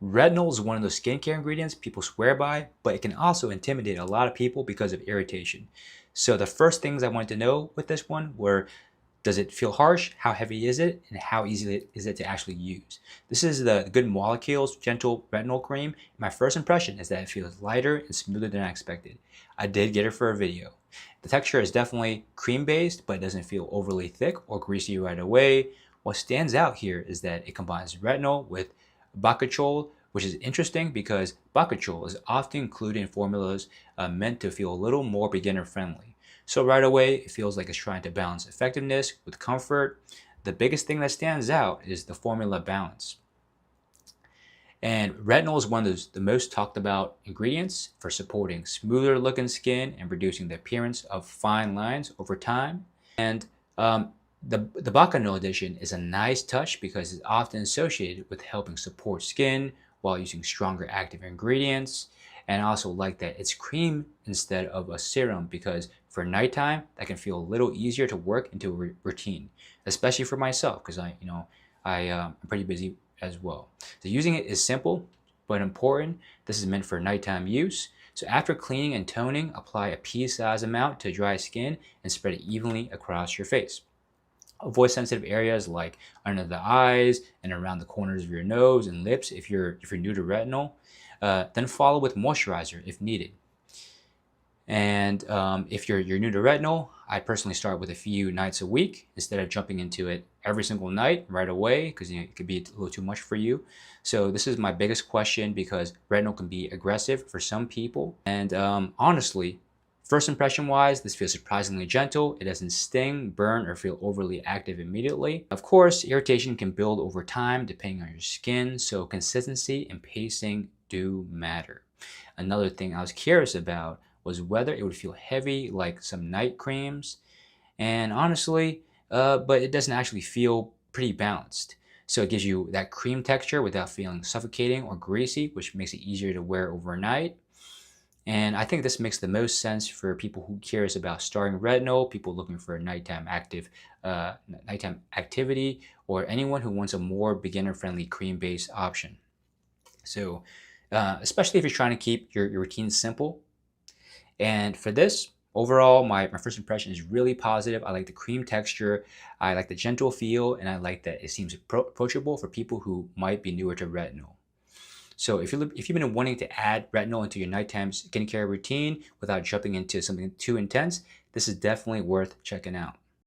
Retinol is one of those skincare ingredients people swear by, but it can also intimidate a lot of people because of irritation. So the first things I wanted to know with this one were, does it feel harsh? How heavy is it? And how easy is it to actually use? This is the Good Molecules Gentle Retinol Cream. My first impression is that it feels lighter and smoother than I expected. I did get it for a video. The texture is definitely cream-based, but it doesn't feel overly thick or greasy right away. What stands out here is that it combines retinol with Bakuchiol, which is interesting because Bakuchiol is often included in formulas meant to feel a little more beginner-friendly. So right away, it feels like it's trying to balance effectiveness with comfort. The biggest thing that stands out is the formula balance. And retinol is one of the most talked about ingredients for supporting smoother looking skin and reducing the appearance of fine lines over time. And the Bakuchiol edition is a nice touch because it's often associated with helping support skin while using stronger active ingredients. And I also like that it's cream instead of a serum because for nighttime, that can feel a little easier to work into a routine, especially for myself because I'm pretty busy as well. So using it is simple but important. This is meant for nighttime use. So after cleaning and toning, apply a pea-sized amount to dry skin and spread it evenly across your face. Avoid sensitive areas like under the eyes and around the corners of your nose and lips if you're new to retinol. Then follow with moisturizer if needed. And if you're new to retinol, I personally start with a few nights a week instead of jumping into it every single night right away because it could be a little too much for you. So this is my biggest question because retinol can be aggressive for some people. And honestly, first impression wise, this feels surprisingly gentle. It doesn't sting, burn, or feel overly active immediately. Of course, irritation can build over time depending on your skin, so consistency and pacing do matter. Another thing I was curious about was whether it would feel heavy like some night creams. And honestly, but it doesn't actually feel pretty balanced. So it gives you that cream texture without feeling suffocating or greasy, which makes it easier to wear overnight. And I think this makes the most sense for people who are curious about starting retinol, people looking for a nighttime activity, or anyone who wants a more beginner-friendly cream-based option. So, especially if you're trying to keep your routine simple. And for this, overall, my first impression is really positive. I like the cream texture, I like the gentle feel, and I like that it seems approachable for people who might be newer to retinol. So if you've been wanting to add retinol into your nighttime skincare routine without jumping into something too intense, this is definitely worth checking out.